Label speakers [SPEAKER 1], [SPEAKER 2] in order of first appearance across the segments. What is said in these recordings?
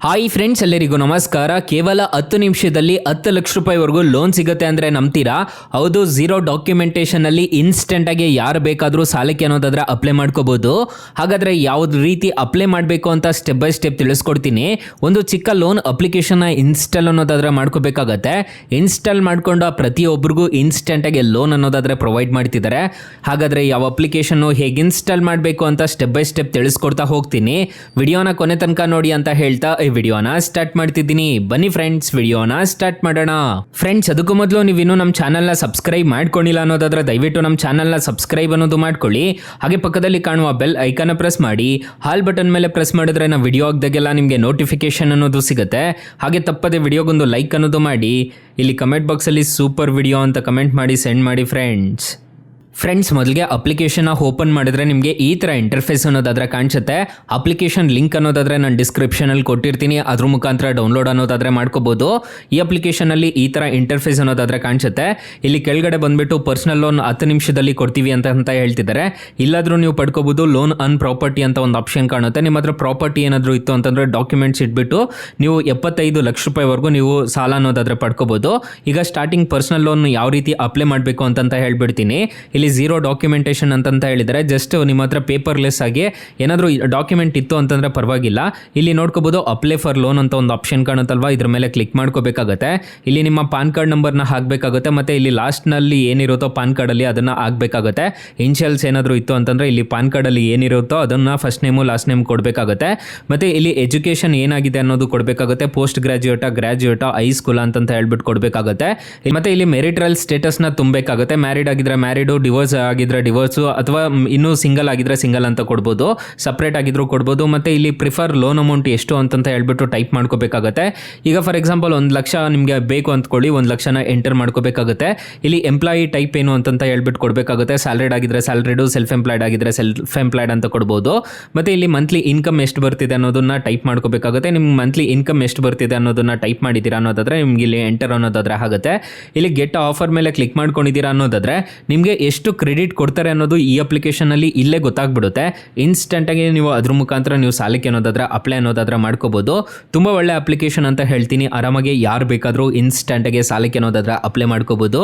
[SPEAKER 1] Hi friends, ಎಲ್ಲರಿಗೂ ನಮಸ್ಕಾರ. ಕೇವಲ 10 ನಿಮಿಷದಲ್ಲಿ 10 ಲಕ್ಷ ರೂಪಾಯಿವರೆಗೂ ಲೋನ್ ಸಿಗುತ್ತೆ ಅಂದರೆ ನಂಬ್ತೀರಾ? ಹೌದು, ಝೀರೋ ಡಾಕ್ಯುಮೆಂಟೇಷನಲ್ಲಿ ಇನ್ಸ್ಟೆಂಟಾಗಿ ಯಾರು ಬೇಕಾದರೂ ಸಾಲಕ್ಕೆ ಅನ್ನೋದಾದ್ರೆ ಅಪ್ಲೈ ಮಾಡ್ಕೋಬೋದು. ಹಾಗಾದರೆ ಯಾವ್ದು ರೀತಿ ಅಪ್ಲೈ ಮಾಡಬೇಕು ಅಂತ ಸ್ಟೆಪ್ ಬೈ ಸ್ಟೆಪ್ ತಿಳಿಸ್ಕೊಡ್ತೀನಿ. ಒಂದು ಚಿಕ್ಕ ಲೋನ್ ಅಪ್ಲಿಕೇಶನ್ನ ಇನ್ಸ್ಟಾಲ್ ಅನ್ನೋದಾದ್ರೆ ಮಾಡ್ಕೋಬೇಕಾಗತ್ತೆ. ಇನ್ಸ್ಟಾಲ್ ಮಾಡ್ಕೊಂಡು ಪ್ರತಿಯೊಬ್ಬರಿಗೂ ಇನ್ಸ್ಟೆಂಟಾಗಿ ಲೋನ್ ಅನ್ನೋದಾದ್ರೆ ಪ್ರೊವೈಡ್ ಮಾಡ್ತಿದ್ದಾರೆ. ಹಾಗಾದರೆ ಯಾವ ಅಪ್ಲಿಕೇಶನ್ನು ಹೇಗೆ ಇನ್ಸ್ಟಾಲ್ ಮಾಡಬೇಕು ಅಂತ ಸ್ಟೆಪ್ ಬೈ ಸ್ಟೆಪ್ ತಿಳಿಸ್ಕೊಡ್ತಾ ಹೋಗ್ತೀನಿ. ವಿಡಿಯೋನ ಕೊನೆ ತನಕ ನೋಡಿ ಅಂತ ಹೇಳ್ತಾ ವಿಡಿಯೋನ ಸ್ಟಾರ್ಟ್ ಮಾಡ್ತಿದ್ದೀನಿ. ಬನ್ನಿ ಫ್ರೆಂಡ್ಸ್, ವಿಡಿಯೋನ ಸ್ಟಾರ್ಟ್ ಮಾಡೋಣ. ಫ್ರೆಂಡ್ಸ್, ಅದಕ್ಕೂ ಮೊದಲು ನೀವು ಇನ್ನೂ ನಮ್ಮ ಚಾನಲ್ನ ಸಬ್ಸ್ಕ್ರೈಬ್ ಮಾಡ್ಕೊಂಡಿಲ್ಲ ಅನ್ನೋದಾದ್ರೆ ದಯವಿಟ್ಟು ನಮ್ಮ ಚಾನಲ್ನ ಸಬ್ಸ್ಕ್ರೈಬ್ ಅನ್ನೋದು ಮಾಡ್ಕೊಳ್ಳಿ. ಹಾಗೆ ಪಕ್ಕದಲ್ಲಿ ಕಾಣುವ ಬೆಲ್ ಐಕಾನ್ ಪ್ರೆಸ್ ಮಾಡಿ. ಹಾಲ್ ಬಟನ್ ಮೇಲೆ ಪ್ರೆಸ್ ಮಾಡಿದ್ರೆ ನಾವು ವಿಡಿಯೋ ಹಾಕಿದಾಗೆಲ್ಲ ನಿಮಗೆ ನೋಟಿಫಿಕೇಶನ್ ಅನ್ನೋದು ಸಿಗುತ್ತೆ. ಹಾಗೆ ತಪ್ಪದೆ ವಿಡಿಯೋಗೊಂದು ಲೈಕ್ ಅನ್ನೋದು ಮಾಡಿ. ಇಲ್ಲಿ ಕಮೆಂಟ್ ಬಾಕ್ಸಲ್ಲಿ ಸೂಪರ್ ವಿಡಿಯೋ ಅಂತ ಕಮೆಂಟ್ ಮಾಡಿ ಸೆಂಡ್ ಮಾಡಿ ಫ್ರೆಂಡ್ಸ್, ಮೊದಲಿಗೆ ಅಪ್ಲಿಕೇಶನ್ ಓಪನ್ ಮಾಡಿದ್ರೆ ನಿಮಗೆ ಈ ಥರ ಇಂಟರ್ಫೇಸ್ ಅನ್ನೋದಾದ್ರೆ ಕಾಣಿಸುತ್ತೆ. ಅಪ್ಲಿಕೇಶನ್ ಲಿಂಕ್ ಅನ್ನೋದಾದ್ರೆ ನಾನು ಡಿಸ್ಕ್ರಿಪ್ಷನಲ್ಲಿ ಕೊಟ್ಟಿರ್ತೀನಿ, ಅದ್ರ ಮುಖಾಂತರ ಡೌನ್ಲೋಡ್ ಅನ್ನೋದಾದ್ರೆ ಮಾಡ್ಕೋಬೋದು. ಈ ಅಪ್ಲಿಕೇಶನಲ್ಲಿ ಈ ಥರ ಇಂಟರ್ಫೇಸ್ ಅನ್ನೋದಾದ್ರೆ ಕಾಣಿಸುತ್ತೆ. ಇಲ್ಲಿ ಕೆಳಗಡೆ ಬಂದುಬಿಟ್ಟು ಪರ್ಸನಲ್ ಲೋನ್ 10 ನಿಮಿಷದಲ್ಲಿ ಕೊಡ್ತೀವಿ ಅಂತ ಹೇಳ್ತಿದ್ದಾರೆ. ಇಲ್ಲಾದರೂ ನೀವು ಪಡ್ಕೋಬೋದು. ಲೋನ್ ಅನ್ ಪ್ರಾಪರ್ಟಿ ಅಂತ ಒಂದು ಆಪ್ಷನ್ ಕಾಣುತ್ತೆ. ನಿಮ್ಮ ಹತ್ರ ಪ್ರಾಪರ್ಟಿ ಏನಾದರೂ ಇತ್ತು ಅಂತಂದರೆ ಡಾಕ್ಯುಮೆಂಟ್ಸ್ ಇಟ್ಬಿಟ್ಟು ನೀವು 75 ಲಕ್ಷ ರೂಪಾಯಿವರೆಗೂ ನೀವು ಸಾಲ ಅನ್ನೋದಾದ್ರೆ ಪಡ್ಕೋಬೋದು. ಈಗ ಸ್ಟಾರ್ಟಿಂಗ್ ಪರ್ಸನಲ್ ಲೋನ್ ಯಾವ ರೀತಿ ಅಪ್ಲೈ ಮಾಡಬೇಕು ಅಂತ ಹೇಳ್ಬಿಡ್ತೀನಿ. ಇಲ್ಲಿ ಝೀರೋ ಡಾಕ್ಯುಮೆಂಟೇಷನ್ ಅಂತ ಹೇಳಿದರೆ ಜಸ್ಟ್ ನಿಮ್ಮ ಹತ್ರ ಪೇಪರ್ಲೆಸ್ ಆಗಿ ಏನಾದರೂ ಡಾಕ್ಯುಮೆಂಟ್ ಇತ್ತು ಅಂತಂದರೆ ಪರವಾಗಿಲ್ಲ. ಇಲ್ಲಿ ನೋಡ್ಕೋಬೋದು ಅಪ್ಲೈ ಫಾರ್ ಲೋನ್ ಅಂತ ಒಂದು ಆಪ್ಷನ್ ಕಾಣುತ್ತಲ್ವಾ, ಇದ್ರ ಮೇಲೆ ಕ್ಲಿಕ್ ಮಾಡ್ಕೋಬೇಕಾಗುತ್ತೆ. ಇಲ್ಲಿ ನಿಮ್ಮ ಪಾನ್ ಕಾರ್ಡ್ ನಂಬರ್ನ ಹಾಕಬೇಕಾಗುತ್ತೆ. ಮತ್ತು ಇಲ್ಲಿ ಲಾಸ್ಟ್ನಲ್ಲಿ ಏನಿರುತ್ತೋ ಪಾನ್ ಕಾರ್ಡಲ್ಲಿ ಅದನ್ನು ಹಾಕಬೇಕಾಗುತ್ತೆ. ಇನ್ಷಿಯಲ್ಸ್ ಏನಾದರೂ ಇತ್ತು ಅಂತಂದರೆ ಇಲ್ಲಿ ಪಾನ್ ಕಾರ್ಡಲ್ಲಿ ಏನಿರುತ್ತೋ ಅದನ್ನು ಫಸ್ಟ್ ನೇಮು ಲಾಸ್ಟ್ ನೇಮ್ ಕೊಡಬೇಕಾಗುತ್ತೆ. ಮತ್ತು ಇಲ್ಲಿ ಎಜುಕೇಷನ್ ಏನಾಗಿದೆ ಅನ್ನೋದು ಕೊಡಬೇಕಾಗುತ್ತೆ. ಪೋಸ್ಟ್ ಗ್ರಾಜ್ಯುಯೇಟಾ ಹೈಸ್ಕೂಲ್ ಅಂತ ಹೇಳ್ಬಿಟ್ಟು ಕೊಡಬೇಕಾಗುತ್ತೆ. ಮತ್ತು ಇಲ್ಲಿ ಮೆರಿಟಲ್ ಸ್ಟೇಟಸ್ನ ತುಂಬಬೇಕಾಗುತ್ತೆ. ಮ್ಯಾರಿಡ್ ಆಗಿದ್ರೆ ಮ್ಯಾರಿಡು, ಡಿವೋರ್ಸ್ ಆಗಿದ್ರೆ ಡಿವೋರ್ಸು, ಅಥವಾ ಇನ್ನೂ ಸಿಂಗಲ್ ಆಗಿದ್ರೆ ಸಿಂಗಲ್ ಅಂತ ಕೊಡ್ಬೋದು. ಸಪ್ರೇಟ್ ಆಗಿದ್ರು ಕೊಡ್ಬೋದು. ಮತ್ತು ಇಲ್ಲಿ ಪ್ರಿಫರ್ ಲೋನ್ ಅಮೌಂಟ್ ಎಷ್ಟು ಅಂತ ಹೇಳ್ಬಿಟ್ಟು ಟೈಪ್ ಮಾಡ್ಕೋಬೇಕಾಗುತ್ತೆ. ಈಗ ಫಾರ್ ಎಕ್ಸಾಂಪಲ್ 1 ಲಕ್ಷ ನಿಮಗೆ ಬೇಕು ಅಂದ್ಕೊಳ್ಳಿ, 1 ಲಕ್ಷನ ಎಂಟರ್ ಮಾಡ್ಕೋಬೇಕಾಗುತ್ತೆ. ಇಲ್ಲಿ ಎಂಪ್ಲಾಯಿ ಟೈಪ್ ಏನು ಅಂತ ಹೇಳ್ಬಿಟ್ಟು ಕೊಡಬೇಕಾಗುತ್ತೆ. ಸ್ಯಾಲ್ರಿಡ್ ಆಗಿದ್ರೆ ಸ್ಯಾಲ್ರಿಡು, ಸೆಲ್ಫ್ ಎಂಪ್ಲಾಯ್ಡ್ ಆಗಿದ್ರೆ ಸೆಲ್ಫ್ ಎಂಪ್ಲಾಯ್ಡ್ ಅಂತ ಕೊಡ್ಬೋದು. ಮತ್ತು ಇಲ್ಲಿ ಮಂತ್ಲಿ ಇನ್ಕಮ್ ಎಷ್ಟು ಬರ್ತಿದೆ ಅನ್ನೋದನ್ನ ಟೈಪ್ ಮಾಡ್ಕೋಬೇಕಾಗುತ್ತೆ. ನಿಮ್ಗೆ ಮಂತ್ಲಿ ಇನ್ಕಮ್ ಎಷ್ಟು ಬರ್ತಿದೆ ಅನ್ನೋದನ್ನ ಟೈಪ್ ಮಾಡಿದ್ದೀರಾ ಅನ್ನೋದಾದ್ರೆ ನಿಮ್ಗೆ ಇಲ್ಲಿ ಎಂಟರ್ ಅನ್ನೋದಾದ್ರೆ ಆಗುತ್ತೆ. ಇಲ್ಲಿ ಗೆಟ್ ಆಫರ್ ಮೇಲೆ ಕ್ಲಿಕ್ ಮಾಡ್ಕೊಂಡಿದ್ದೀರಾ ಅನ್ನೋದಾದ್ರೆ ನಿಮಗೆ ಎಷ್ಟು ಕ್ರೆಡಿಟ್ ಕೊಡ್ತಾರೆ ಅನ್ನೋದು ಈ ಅಪ್ಲಿಕೇಶನಲ್ಲಿ ಇಲ್ಲೇ ಗೊತ್ತಾಗ್ಬಿಡುತ್ತೆ. ಇನ್ಸ್ಟೆಂಟಾಗಿ ನೀವು ಅದ್ರ ಮುಖಾಂತರ ನೀವು ಸಾಲಕ್ಕೆ ಅನ್ನೋದಾದ್ರೆ ಅಪ್ಲೈ ಅನ್ನೋದಾದ್ರೆ ಮಾಡ್ಕೋಬೋದು. ತುಂಬ ಒಳ್ಳೆ ಅಪ್ಲಿಕೇಶನ್ ಅಂತ ಹೇಳ್ತೀನಿ. ಆರಾಮಾಗಿ ಯಾರು ಬೇಕಾದರೂ ಇನ್ಸ್ಟೆಂಟಾಗಿ ಸಾಲಕ್ಕೆ ಅನ್ನೋದಾದ್ರೆ ಅಪ್ಲೈ ಮಾಡ್ಕೋಬೋದು.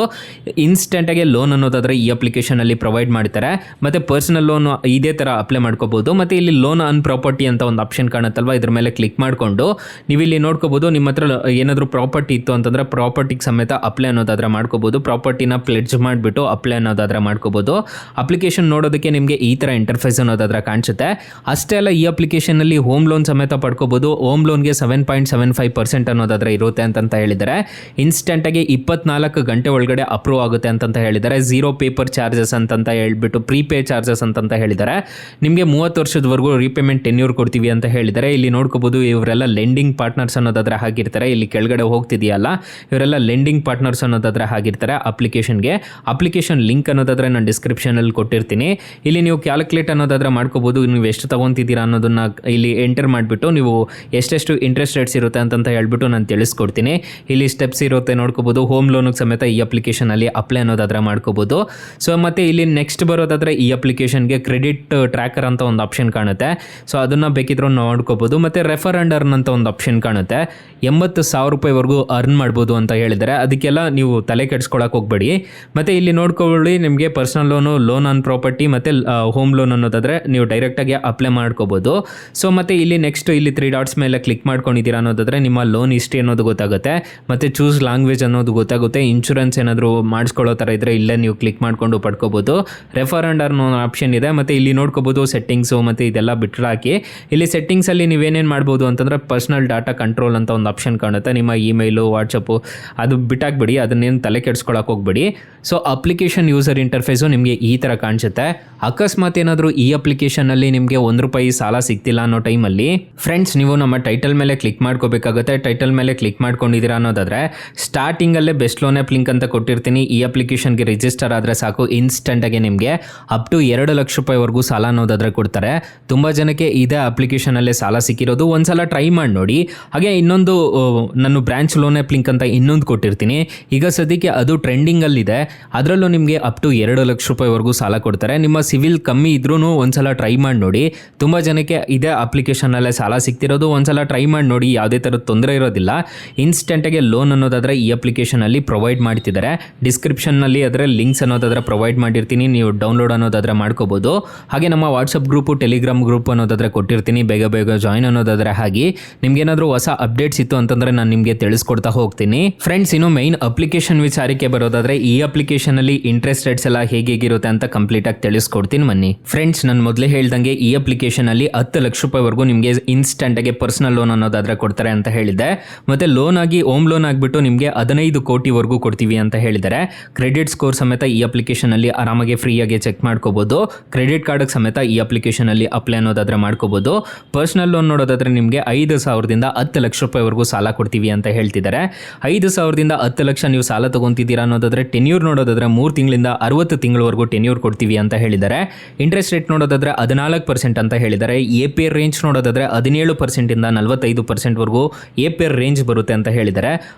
[SPEAKER 1] ಇನ್ಸ್ಟೆಂಟಾಗಿ ಲೋನ್ ಅನ್ನೋದಾದ್ರೆ ಈ ಅಪ್ಲಿಕೇಶನಲ್ಲಿ ಪ್ರೊವೈಡ್ ಮಾಡ್ತಾರೆ. ಮತ್ತು ಪರ್ಸನಲ್ ಲೋನ್ ಇದೇ ಥರ ಅಪ್ಲೈ ಮಾಡ್ಕೋಬೋದು. ಮತ್ತು ಇಲ್ಲಿ ಲೋನ್ ಅನ್ ಪ್ರಾಪರ್ಟಿ ಅಂತ ಒಂದು ಆಪ್ಷನ್ ಕಾಣುತ್ತಲ್ವ, ಇದ್ರ ಮೇಲೆ ಕ್ಲಿಕ್ ಮಾಡಿಕೊಂಡು ನೀವು ಇಲ್ಲಿ ನೋಡ್ಕೋಬೋದು. ನಿಮ್ಮ ಹತ್ರ ಏನಾದರೂ ಪ್ರಾಪರ್ಟಿ ಇತ್ತು ಅಂತಂದರೆ ಪ್ರಾಪರ್ಟಿಗೆ ಸಮೇತ ಅಪ್ಲೈ ಅನ್ನೋದಾದ್ರೆ ಮಾಡ್ಕೋಬೋದು. ಪ್ರಾಪರ್ಟಿನ ಪ್ಲೆಡ್ಜ್ ಮಾಡಿಬಿಟ್ಟು ಅಪ್ಲೈ ಅನ್ನೋದಾದ್ರೆ ಮಾಡ್ಕೋಬೋದು. ಅಪ್ಲಿಕೇಶನ್ ನೋಡೋದಕ್ಕೆ ನಿಮಗೆ ಈ ಥರ ಇಂಟರ್ಫೇಸ್ ಅನ್ನೋದಾದ್ರೆ ಕಾಣಿಸುತ್ತೆ. ಅಷ್ಟೇ ಅಲ್ಲ, ಈ ಅಪ್ಲಿಕೇಶನಲ್ಲಿ ಹೋಮ್ ಲೋನ್ ಸಮೇತ ಪಡ್ಕೋಬೋದು. ಹೋಮ್ ಲೋನ್ಗೆ 7.75% ಅನ್ನೋದಾದ್ರೆ ಇರುತ್ತೆ ಅಂತ ಹೇಳಿದ್ದಾರೆ. ಇನ್ಸ್ಟೆಂಟಾಗಿ 24 ಗಂಟೆ ಒಳಗಡೆ ಅಪ್ರೂವ್ ಆಗುತ್ತೆ ಅಂತ ಹೇಳಿದ್ದಾರೆ. ಝೀರೋ ಪೇಪರ್ ಚಾರ್ಜಸ್ ಅಂತ ಹೇಳ್ಬಿಟ್ಟು ಪ್ರೀಪೇ ಚಾರ್ಜಸ್ ಅಂತ ಹೇಳಿದ್ದಾರೆ. ನಿಮಗೆ 30 ವರ್ಷದವರೆಗೂ ರೀಪೇಮೆಂಟ್ ಟೆನ್ಯೂರ್ ಕೊಡ್ತೀವಿ ಅಂತ ಹೇಳಿದ್ದಾರೆ. ಇಲ್ಲಿ ನೋಡ್ಕೋಬೋದು, ಇವರೆಲ್ಲ ಲೆಂಡಿಂಗ್ ಪಾರ್ಟ್ನರ್ಸ್ ಅನ್ನೋದಾದ್ರೆ ಹಾಕಿರ್ತಾರೆ. ಇಲ್ಲಿ ಕೆಳಗಡೆ ಹೋಗ್ತಿದೆಯಲ್ಲ, ಇವರೆಲ್ಲ ಲೆಂಡಿಂಗ್ ಪಾರ್ಟ್ನರ್ಸ್ ಅನ್ನೋದಾದ್ರೆ ಹಾಕಿರ್ತಾರೆ. ಅಪ್ಲಿಕೇಶನ್ ಲಿಂಕ್ ಅನ್ನೋದಾದ್ರೆ ನಾನು ಡಿಸ್ಕ್ರಿಪ್ಷನಲ್ಲಿ ಕೊಟ್ಟಿರ್ತೀನಿ. ಇಲ್ಲಿ ನೀವು ಕ್ಯಾಲ್ಕುಲೇಟ್ ಅನ್ನೋದಾದ್ರೆ ಮಾಡ್ಕೋಬೋದು. ನೀವು ಎಷ್ಟು ತೊಗೊತಿದ್ದೀರಾ ಅನ್ನೋದನ್ನು ಇಲ್ಲಿ ಎಂಟರ್ ಮಾಡಿಬಿಟ್ಟು ನೀವು ಎಷ್ಟೆಷ್ಟು ಇಂಟ್ರೆಸ್ಟ್ ರೇಟ್ಸ್ ಇರುತ್ತೆ ಅಂತ ಹೇಳ್ಬಿಟ್ಟು ನಾನು ತಿಳಿಸ್ಕೊಡ್ತೀನಿ. ಇಲ್ಲಿ ಸ್ಟೆಪ್ಸ್ ಇರುತ್ತೆ ನೋಡ್ಕೋಬೋದು. ಹೋಮ್ ಲೋನಿಗೆ ಸಮೇತ ಈ ಅಪ್ಲಿಕೇಶನಲ್ಲಿ ಅಪ್ಲೈ ಅನ್ನೋದಾದ್ರೆ ಮಾಡ್ಕೋಬೋದು. ಸೊ ಮತ್ತು ಇಲ್ಲಿ ನೆಕ್ಸ್ಟ್ ಬರೋದಾದರೆ ಈ ಅಪ್ಲಿಕೇಶನ್ಗೆ ಕ್ರೆಡಿಟ್ ಟ್ರ್ಯಾಕರ್ ಅಂತ ಒಂದು ಆಪ್ಷನ್ ಕಾಣುತ್ತೆ. ಸೊ ಅದನ್ನು ಬೇಕಿದ್ರೂ ನೋಡ್ಕೋಬೋದು. ಮತ್ತು ರೆಫರ್ ಆ್ಯಂಡ್ ಅರ್ನ್ ಅಂತ ಒಂದು ಆಪ್ಷನ್ ಕಾಣುತ್ತೆ. 80,000 ರೂಪಾಯಿವರೆಗೂ ಅರ್ನ್ ಮಾಡ್ಬೋದು ಅಂತ ಹೇಳಿದ್ದಾರೆ. ಅದಕ್ಕೆಲ್ಲ ನೀವು ತಲೆ ಕೆಡಿಸ್ಕೊಳಕ್ಕೆ ಹೋಗಬೇಡಿ. ಮತ್ತು ಇಲ್ಲಿ ನೋಡ್ಕೊಳ್ಳಿ, ನಿಮಗೆ personal loan, loan on property ಮತ್ತು ಹೋಮ್ ಲೋನ್ ಅನ್ನೋದಾದರೆ ನೀವು ಡೈರೆಕ್ಟಾಗಿ ಅಪ್ಲೈ ಮಾಡ್ಕೋಬೋದು. ಸೊ ಮತ್ತು ಇಲ್ಲಿ ನೆಕ್ಸ್ಟ್ ಇಲ್ಲಿ 3 ಡಾಟ್ಸ್ ಮೇಲೆ ಕ್ಲಿಕ್ ಮಾಡ್ಕೊಂಡಿದ್ದೀರಾ ಅನ್ನೋದಾದರೆ ನಿಮ್ಮ ಲೋನ್ ಹಿಸ್ಟ್ರಿ ಅನ್ನೋದು ಗೊತ್ತಾಗುತ್ತೆ. ಮತ್ತು ಚೂಸ್ ಲ್ಯಾಂಗ್ವೇಜ್ ಅನ್ನೋದು ಗೊತ್ತಾಗುತ್ತೆ. ಇನ್ಶೂರೆನ್ಸ್ ಏನಾದರೂ ಮಾಡಿಸ್ಕೊಳ್ಳೋ ಥರ ಇದ್ದರೆ ಇಲ್ಲೇ ನೀವು ಕ್ಲಿಕ್ ಮಾಡಿಕೊಂಡು ಪಡ್ಕೋಬೋದು. ರೆಫರ್ ಆ್ಯಂಡ್ ಅರ್ನ್ ಆಪ್ಷನ್ ಇದೆ. ಮತ್ತು ಇಲ್ಲಿ ನೋಡ್ಕೋಬೋದು ಸೆಟ್ಟಿಂಗ್ಸು ಮತ್ತು ಇದೆಲ್ಲ ಬಿಟ್ಟರೆ ಹಾಕಿ. ಇಲ್ಲಿ ಸೆಟ್ಟಿಂಗ್ಸಲ್ಲಿ ನೀವೇನೇನು ಮಾಡ್ಬೋದು ಅಂತಂದರೆ ಪರ್ಸನಲ್ ಡಾಟಾ ಕಂಟ್ರೋಲ್ ಅಂತ ಒಂದು ಆಪ್ಷನ್ ಕಾಣುತ್ತೆ. ನಿಮ್ಮ ಇಮೇಲು, ವಾಟ್ಸಪ್ಪು ಅದು ಬಿಟ್ಟಾಕ್ಬಿಡಿ, ಅದನ್ನೇನು ತಲೆ ಕೆಡಿಸ್ಕೊಳಕ್ಕೆ ಹೋಗ್ಬೇಡಿ. ಸೊ ಅಪ್ಲಿಕೇಶನ್ ಯೂಸರ್ ಇಂಟರ್ಫೇಸು ನಿಮಗೆ ಈ ಥರ ಕಾಣಿಸುತ್ತೆ. ಅಕಸ್ಮಾತ್ ಏನಾದರೂ ಈ ಅಪ್ಲಿಕೇಶನಲ್ಲಿ ನಿಮಗೆ ₹1 ಸಾಲ ಸಿಗ್ತಿಲ್ಲ ಅನ್ನೋ ಟೈಮಲ್ಲಿ ಫ್ರೆಂಡ್ಸ್, ನೀವು ನಮ್ಮ ಟೈಟಲ್ ಮೇಲೆ ಕ್ಲಿಕ್ ಮಾಡ್ಕೋಬೇಕಾಗುತ್ತೆ. ಟೈಟಲ್ ಮೇಲೆ ಕ್ಲಿಕ್ ಮಾಡ್ಕೊಂಡಿದ್ದೀರಾ ಅನ್ನೋದಾದರೆ ಸ್ಟಾರ್ಟಿಂಗಲ್ಲೇ ಬೆಸ್ಟ್ ಲೋನ್ ಆ್ಯಪ್ ಲಿಂಕ್ ಅಂತ ಕೊಟ್ಟಿರ್ತೀನಿ. ಈ ಅಪ್ಲಿಕೇಶನ್ಗೆ ರಿಜಿಸ್ಟರ್ ಆದರೆ ಸಾಕು, ಇನ್ಸ್ಟೆಂಟಾಗಿ ನಿಮಗೆ ಅಪ್ ಟು 2 ಲಕ್ಷ ರೂಪಾಯಿವರೆಗೂ ಸಾಲ ಅನ್ನೋದಾದರೆ ಕೊಡ್ತಾರೆ. ತುಂಬ ಜನಕ್ಕೆ ಇದೇ ಅಪ್ಲಿಕೇಶನಲ್ಲೇ ಸಾಲ ಸಿಕ್ಕಿರೋದು. ಒಂದ್ಸಲ ಟ್ರೈ ಮಾಡಿ ನೋಡಿ. ಹಾಗೆ ಇನ್ನೊಂದು ನಾನು ಬ್ರಾಂಚ್ ಲೋನ್ ಆ್ಯಪ್ ಲಿಂಕ್ ಅಂತ ಇನ್ನೊಂದು ಕೊಟ್ಟಿರ್ತೀನಿ. ಈಗ ಸದ್ಯಕ್ಕೆ ಅದು ಟ್ರೆಂಡಿಂಗಲ್ಲಿದೆ. ಅದರಲ್ಲೂ ನಿಮಗೆ ಅಪ್ ಟು 2 ಲಕ್ಷ ರೂಪಾಯಿವರೆಗೂ ಸಾಲ ಕೊಡ್ತಾರೆ. ನಿಮ್ಮ ಸಿವಿಲ್ ಕಮ್ಮಿ ಇದ್ರೂ ಒಂದ್ಸಲ ಟ್ರೈ ಮಾಡಿ ನೋಡಿ. ತುಂಬ ಜನಕ್ಕೆ ಇದೇ ಅಪ್ಲಿಕೇಶನಲ್ಲೇ ಸಾಲ ಸಿಗ್ತಿರೋದು. ಒಂದ್ಸಲ ಟ್ರೈ ಮಾಡಿ ನೋಡಿ, ಯಾವುದೇ ಥರದ ತೊಂದರೆ ಇರೋದಿಲ್ಲ. ಇನ್ಸ್ಟೆಂಟಾಗಿ ಲೋನ್ ಅನ್ನೋದಾದರೆ ಈ ಅಪ್ಲಿಕೇಶನಲ್ಲಿ ಪ್ರೊವೈಡ್ ಮಾಡ್ತಿದ್ದಾರೆ. ಡಿಸ್ಕ್ರಿಪ್ಷನ್ನಲ್ಲಿ ಅದರ ಲಿಂಕ್ಸ್ ಅನ್ನೋದಾದರೆ ಪ್ರೊವೈಡ್ ಮಾಡಿರ್ತೀನಿ, ನೀವು ಡೌನ್ಲೋಡ್ ಅನ್ನೋದಾದರೆ ಮಾಡ್ಕೋಬೋದು. ಹಾಗೆ ನಮ್ಮ ವಾಟ್ಸಪ್ ಗ್ರೂಪು, ಟೆಲಿಗ್ರಾಮ್ ಗ್ರೂಪ್ ಅನ್ನೋದಾದರೆ ಕೊಟ್ಟಿರ್ತೀನಿ, ಬೇಗ ಜಾಯ್ನ್ ಅನ್ನೋದಾದರೆ ಹಾಗೆ. ನಿಮ್ಗೇನಾದರೂ ಹೊಸ ಅಪ್ಡೇಟ್ಸ್ ಇತ್ತು ಅಂತಂದರೆ ನಾನು ನಿಮಗೆ ತಿಳಿಸ್ಕೊಡ್ತಾ ಹೋಗ್ತೀನಿ. ಫ್ರೆಂಡ್ಸ್, ಇನ್ನು ಮೈನ್ ಅಪ್ಲಿಕೇಶನ್ ವಿಚಾರಕ್ಕೆ ಬರೋದಾದರೆ ಈ ಅಪ್ಲಿಕೇಶನಲ್ಲಿ ಇಂಟ್ರೆಸ್ಟ್ ರೇಟ್ಸ್ ಎಲ್ಲ ಹೇಗಿರುತ್ತೆ ಅಂತ ಕಂಪ್ಲೀಟಾಗಿ ತಿಳಿಸ್ಕೊಡ್ತೀನಿ ಬನ್ನಿ. ಫ್ರೆಂಡ್ಸ್, ನಾನು ಮೊದಲೇ ಹೇಳ್ದಂಗೆ ಈ ಅಪ್ಲಿಕೇಶನಲ್ಲಿ 10 ಲಕ್ಷ ರೂಪಾಯಿವರೆಗೂ ನಿಮಗೆ ಇನ್ಸ್ಟೆಂಟಾಗಿ ಪರ್ಸನಲ್ ಲೋನ್ ಅನ್ನೋದಾದರೆ ಕೊಡ್ತಾರೆ ಅಂತ ಹೇಳಿದೆ. ಮತ್ತು ಲೋನ್ ಆಗಿ ಹೋಮ್ ಲೋನ್ ಆಗಿಬಿಟ್ಟು ನಿಮಗೆ 15 ಕೋಟಿವರೆಗೂ ಕೊಡ್ತೀವಿ ಅಂತ ಹೇಳಿದ್ದಾರೆ. ಕ್ರೆಡಿಟ್ ಸ್ಕೋರ್ ಸಮೇತ ಈ ಅಪ್ಲಿಕೇಶನಲ್ಲಿ ಆರಾಮಾಗಿ ಫ್ರೀಯಾಗಿ ಚೆಕ್ ಮಾಡ್ಕೋಬೋದು. ಕ್ರೆಡಿಟ್ ಕಾರ್ಡ್ಗೆ ಸಮೇತ ಈ ಅಪ್ಲಿಕೇಶನಲ್ಲಿ ಅಪ್ಲೈ ಅನ್ನೋದಾದರೆ ಮಾಡ್ಕೋಬೋದು. ಪರ್ಸನಲ್ ಲೋನ್ ನೋಡೋದಾದರೆ ನಿಮಗೆ 5,000ದಿಂದ 10 ಲಕ್ಷ ರೂಪಾಯಿವರೆಗೂ ಸಾಲ ಕೊಡ್ತೀವಿ ಅಂತ ಹೇಳ್ತಿದ್ದಾರೆ. 5,000ದಿಂದ 10 ಲಕ್ಷ ನೀವು ಸಾಲ ತೊಗೊತಿದ್ದೀರಾ ಅನ್ನೋದಾದರೆ ಟೆನ್ಯೂರ್ ನೋಡೋದಾದರೆ 3 ತಿಂಗಳಿಂದ 60 ತಿಂಗಳವರೆಗೂ ಟೆನ್ಯೂರ್ ಕೊಡ್ತೀವಿ ಅಂತ ಹೇಳಿದ್ದಾರೆ. ಇಂಟ್ರೆಸ್ಟ್ ರೇಟ್ ನೋಡೋದಾದರೆ 14% ಅಂತ ಹೇಳಿದ್ದಾರೆ. APR ರೇಂಜ್ ನೋಡೋದಾದರೆ 17%ಇಂದ 45%ವರೆಗೂ APR ರೇಂಜ್ ಬರುತ್ತೆ ಅಂತ ಹೇಳಿದ್ದಾರೆ.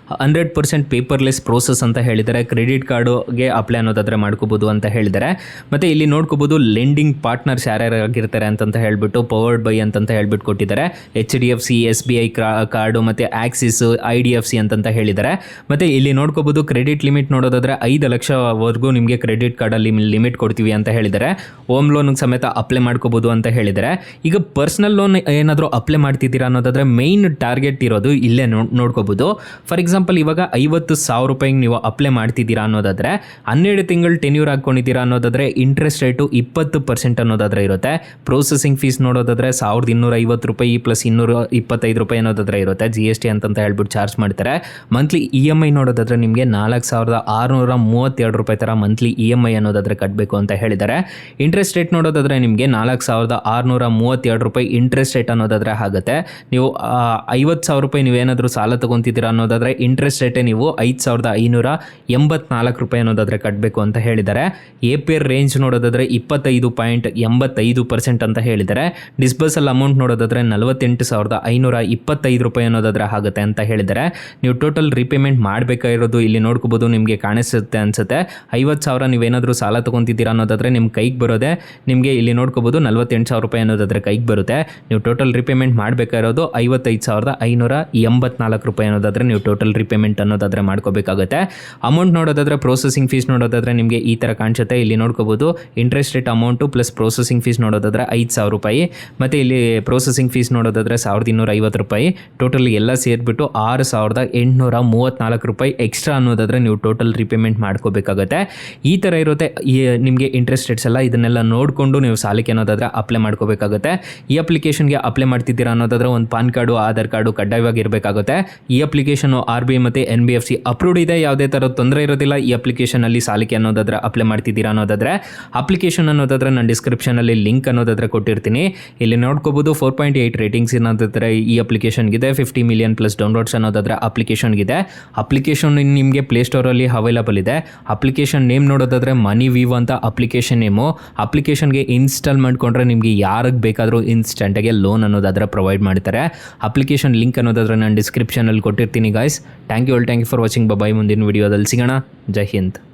[SPEAKER 1] 100% ಪೇಪರ್ಲೆಸ್ ಪ್ರೋಸೆಸ್ ಅಂತ ಹೇಳಿದ್ದಾರೆ. ಕ್ರೆಡಿಟ್ ಕಾರ್ಡ್ಗೆ ಅಪ್ಲೈ ಅನ್ನೋದಾದರೆ ಮಾಡ್ಕೋಬೋದು ಅಂತ ಹೇಳಿದ್ದಾರೆ. ಮತ್ತು ಇಲ್ಲಿ ನೋಡ್ಕೋಬೋದು ಲೆಂಡಿಂಗ್ ಪಾರ್ಟ್ನರ್ಸ್ ಯಾರ್ಯಾರಾಗಿರ್ತಾರೆ ಅಂತಂತ ಹೇಳ್ಬಿಟ್ಟು ಪವರ್ಡ್ ಬೈ ಅಂತಂತ ಹೇಳ್ಬಿಟ್ಟು ಕೊಟ್ಟಿದ್ದಾರೆ. HDFC, SBI ಕಾರ್ಡು ಮತ್ತು ಆಕ್ಸಿಸ್, IDFC ಅಂತಂತ ಹೇಳಿದ್ದಾರೆ. ಮತ್ತು ಇಲ್ಲಿ ನೋಡ್ಕೋಬೋದು ಕ್ರೆಡಿಟ್ ಲಿಮಿಟ್ ನೋಡೋದಾದರೆ 5 ಲಕ್ಷವರೆಗೂ ನಿಮಗೆ ಕ್ರೆಡಿಟ್ ಕಾರ್ಡಲ್ಲಿ ಲಿಮಿಟ್ ಕೊಡ್ತೀವಿ ಅಂತ ಹೇಳಿದ್ದಾರೆ. ಹೋಮ್ ಲೋನ್ಗೆ ಸಮೇತ ಅಪ್ಲೈ ಮಾಡ್ಕೋಬೋದು ಅಂತ ಹೇಳಿದ್ದಾರೆ. ಈಗ ಪರ್ಸನಲ್ ಲೋನ್ ಏನಾದರೂ ಅಪ್ಲೈ ಮಾಡ್ತಿದ್ದೀರಾ ಅನ್ನೋದಾದರೆ ಮೇಯ್ನ್ ಟಾರ್ಗೆಟ್ ಇರೋದು ಇಲ್ಲೇ ನೋಡ್ಕೋಬೋದು. ಫಾರ್ ಎಕ್ಸಾಂಪಲ್, ಇವಾಗ 50,000 ರೂಪಾಯಿಗೆ ನೀವು ಅಪ್ಲೈ ಮಾಡ್ತಿದ್ದೀರಾ ಅನ್ನೋದಾದರೆ 12 ತಿಂಗಳು ಟೆನ್ಯೂರ್ ಹಾಕ್ಕೊಂಡಿದ್ದೀರಾ ಅನ್ನೋದಾದರೆ ಇಂಟ್ರೆಸ್ಟ್ ರೇಟು 20% ಅನ್ನೋದಾದರೆ ಇರುತ್ತೆ. ಪ್ರೊಸೆಸಿಂಗ್ ಫೀಸ್ ನೋಡೋದಾದರೆ 1,250 ರೂಪಾಯಿ ಪ್ಲಸ್ 225 ರೂಪಾಯಿ ಅನ್ನೋದಾದರೆ ಇರುತ್ತೆ. GST ಅಂತಂತ ಹೇಳ್ಬಿಟ್ಟು ಚಾರ್ಜ್ ಮಾಡ್ತಾರೆ. ಮಂತ್ಲಿ EMI ನೋಡೋದಾದರೆ ನಿಮಗೆ 4,632 ರೂಪಾಯಿ ಥರ ಮಂತ್ಲಿ EMI ಅನ್ನೋದಾದರೆ ಕಟ್ಟಬೇಕು ಅಂತ ಹೇಳಿದ್ದಾರೆ. ಇಂಟ್ರೆಸ್ಟ್ ರೇಟ್ ನೋಡೋದಾದರೆ ನಿಮಗೆ 4,632 ರೂಪಾಯಿ ಇಂಟ್ರೆಸ್ಟ್ ರೇಟ್ ಅನ್ನೋದಾದರೆ ಆಗುತ್ತೆ. ನೀವು 50,000 ರೂಪಾಯಿ ನೀವೇನಾದರೂ ಸಾಲ ತೊಗೊತಿದ್ದೀರಾ ಅನ್ನೋದಾದರೆ ಇಂಟ್ರೆಸ್ಟ್ ರೇಟೇ ನೀವು 5,584 ರೂಪಾಯಿ ಅನ್ನೋದಾದರೆ ಕಟ್ಟಬೇಕು ಅಂತ ಹೇಳಿದ್ದಾರೆ. APR ರೇಂಜ್ ನೋಡೋದಾದರೆ 25.85% ಅಂತ ಹೇಳಿದ್ದಾರೆ. ಡಿಸ್ಬರ್ಸಲ್ ಅಮೌಂಟ್ ನೋಡೋದಾದರೆ 48,525 ರೂಪಾಯಿ ಅನ್ನೋದಾದರೆ ಆಗುತ್ತೆ ಅಂತ ಹೇಳಿದ್ದಾರೆ. ನೀವು ಟೋಟಲ್ ರಿಪೇಮೆಂಟ್ ಮಾಡಬೇಕಾಗಿರೋದು ಇಲ್ಲಿ ನೋಡ್ಕೋಬೋದು, ನಿಮಗೆ ಕಾಣಿಸುತ್ತೆ ಅನಿಸುತ್ತೆ. 50,000 ನೀವೇನಾದರೂ ಸಾಲ ತೊಗೊತಿದ್ದೀರಾ ಅನ್ನೋದಾದರೆ ನಿಮ್ಮ ಕೈಗೆ ಬರೋದೆ ನಿಮಗೆ ಇಲ್ಲಿ ನೋಡ್ಕೋಬೋದು 48,000 ರೂಪಾಯಿ ಅನ್ನೋದಾದರೆ ಕೈಗೆ ಬರುತ್ತೆ. ನೀವು ಟೋಟಲ್ ರಿಪೇಮೆಂಟ್ ಮಾಡಬೇಕಾಗಿರೋದು 55,584 ರೂಪಾಯಿ ಅನ್ನೋದಾದರೆ ನೀವು ಟೋಟಲ್ ರಿಪೇಮೆಂಟ್ ಅನ್ನೋದಾದರೆ ಮಾಡ್ಕೋಬೇಕಾಗುತ್ತೆ. ಅಮೌಂಟ್ ನೋಡೋದಾದರೆ ಪ್ರೊಸೆಸಿಂಗ್ ಫೀಸ್ ನೋಡೋದಾದರೆ ನಿಮಗೆ ಈ ಥರ ಕಾಣಿಸುತ್ತೆ. ಇಲ್ಲಿ ನೋಡ್ಕೋಬೋದು interest rate amount plus processing fees ನೋಡೋದಾದರೆ 5,000 ರೂಪಾಯಿ. ಮತ್ತು ಇಲ್ಲಿ ಪ್ರೊಸೆಸಿಂಗ್ ಫೀಸ್ ನೋಡೋದಾದರೆ 1,250 ರೂಪಾಯಿ. ಟೋಟಲ್ ಎಲ್ಲ ಸೇರಿಬಿಟ್ಟು 6,834 ರೂಪಾಯಿ ಎಕ್ಸ್ಟ್ರಾ ಅನ್ನೋದಾದರೆ ನೀವು ಟೋಟಲ್ ರಿಪೇಮೆಂಟ್ ಮಾಡ್ಕೋಬೇಕಾಗುತ್ತೆ. ಈ ಥರ ಇರುತ್ತೆ ನಿಮಗೆ ಇಂಟ್ರೆಸ್ಟ್ ರೇಟ್ಸ್ ಎಲ್ಲ. ಇದನ್ನೆಲ್ಲ ನೋಡಿಕೊಂಡು ನೀವು ಸಾಲಕ್ಕೆ ಅನ್ನೋದಾದರೆ ಅಪ್ಲೈ ಮಾಡ್ಕೋಬೇಕಾಗುತ್ತೆ. ಈ ಅಪ್ಲಿಕೇಶನ್ಗೆ ಅಪ್ಲೈ ಮಾಡ್ತಿದ್ದೀರಾ ಅನ್ನೋದಾದರೆ ಒಂದು ಪಾನ್ ಕಾರ್ಡು, ಆಧಾರ್ ಕಾರ್ಡು ಕಡ್ಡಾಯವಾಗಿ ಇರಬೇಕಾಗುತ್ತೆ. ಈ ಅಪ್ಲಿಕೇಶನು RBI ಮತ್ತು NBFC ಅಪ್ರೂವ್ಡ್ ಇದೆ. ಯಾವುದೇ ಥರದ ತೊಂದರೆ ಇರೋದಿಲ್ಲ ಈ ಅಪ್ಲಿಕೇಶನಲ್ಲಿ ಸಾಲಕ್ಕೆ ಅನ್ನೋದಾದರೆ ಅಪ್ಲೈ ಮಾಡ್ತಿದ್ದೀರಾ ಅನ್ನೋದಾದರೆ. ಅಪ್ಲಿಕೇಶನ್ ಅನ್ನೋದಾದರೆ ನಾನು ಡಿಸ್ಕ್ರಿಪ್ಷನಲ್ಲಿ ಲಿಂಕ್ ಅನ್ನೋದಾದರೆ ಕೊಟ್ಟಿರ್ತೀನಿ. ಇಲ್ಲಿ ನೋಡ್ಕೋಬೋದು 4.8 ರೇಟಿಂಗ್ಸ್ ಅನ್ನೋದಾದರೆ ಈ ಅಪ್ಲಿಕೇಶನ್ಗಿದೆ. 50 ಮಿಲಿಯನ್ ಪ್ಲಸ್ ಡೌನ್ಲೋಡ್ಸ್ ಅನ್ನೋದಾದರೆ ಅಪ್ಲಿಕೇಶನ್ಗಿದೆ. ಅಪ್ಲಿಕೇಶನ್ ನಿಮಗೆ ಪ್ಲೇಸ್ಟೋರಲ್ಲಿ ಅವೈಲಬಲ್ ಇದೆ. ಅಪ್ಲಿಕೇಶನ್ ನೇಮ್ ನೋಡೋದಾದರೆ ಮನಿ ವಿವ್ ಅಂತ ಅಪ್ಲಿಕೇಶನ್ ನೇಮು. ಅಪ್ಲಿಕೇಶನ್ಗೆ ಇನ್ಸ್ಟಾಲ್ ಮಾಡಿಕೊಂಡ್ರೆ ನಿಮಗೆ ಯಾರಿಗೆ ಬೇಕಾದರೂ ಇನ್ಸ್ಟೆಂಟಾಗಿ ಲೋನ್ ಅನ್ನೋದಾದರೆ ಪ್ರೊವೈಡ್ ಮಾಡ್ತಾರೆ. ಅಪ್ಲಿಕೇಶನ್ ಲಿಂಕ್ ಅನ್ನೋದಾದರೆ ನಾನು ಡಿಸ್ಕ್ರಿಪ್ಷನಲ್ಲಿ ಕೊಟ್ಟಿರ್ತೀನಿ guys. Thank you for watching. Bye. ಮುಂದಿನ ವಿಡಿಯೋದಲ್ಲಿ ಸಿಗೋಣ. ಜೈ ಹಿಂದ್.